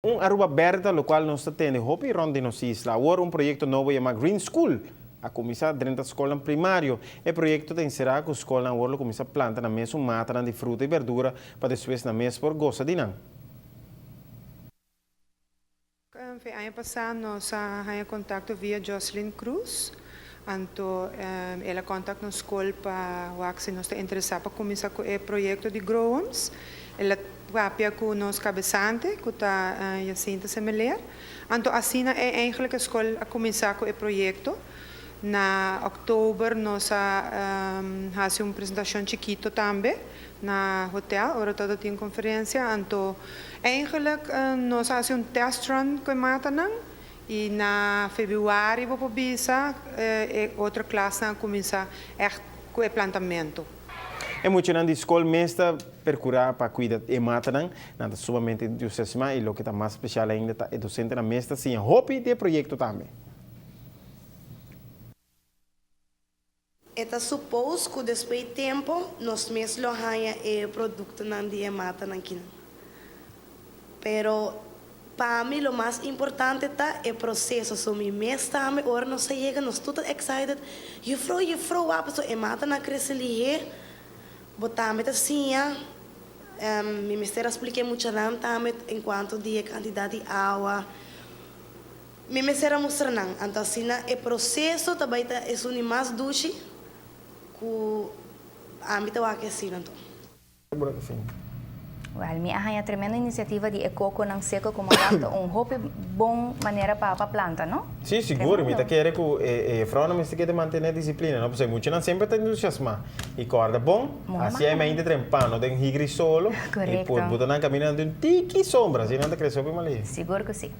Aruba aberta, lo qual nós temos hopi ronde nos isla. Agora projeto novo chamado Green School. A começar dentro da escola primário. O projeto tem será que a escola agora começa a plantar na mesa mata de fruta e verdura para depois na mesa por goza de não. Ano passado nós tínhamos contato via Jocelyn Cruz. Então, ela contactou na escola para ver se nós estamos interessados para começar com o projeto de Growhomes. Ela vai com nós cabeçante, que está Jacinta Semeler. Então, assim é eigenlijk a escola a começar com o projeto. Na outubro nós fazemos uma apresentação chiquita também na hotel, agora toda tem conferência. Então, eigenlijk nós fazemos um test run com Matanan e na fevereiro vamos bisa outra classe a começar com o plantamento. É muito na escola mestra percurar para cuidar e Matanan, nada sumamente entusiasmado e o que está mais especial ainda é docente na mestra sim, hobby de projeto também. Eta supos que depois de tempo nós mesmos ganha o produto não dia mata naquilo. Pero para mim o mais importante está o processo. So mi mês também agora nós chega nós tudo excited. You fro a pessoa e mata na crescer botamos assim mi mistério expliquei muito não também enquanto dia quantidade de água. Mi mistério mostra não. Então assim o processo também é o mais doce que a mim está aquecendo então. Well, mi ahaya tremenda iniciativa de ecoco ng seco como lapto hope bom maneira para planta, não? Sim, seguro. Me quer que frona me quer manter disciplina, não? Porque muito não sempre tem entusiasmo. E corda bom, assim é ainda trempano, tem higri solo. Correto. E por botar na caminhando um tiki sombra, assim não te cresceu bem ali. Seguro que sim.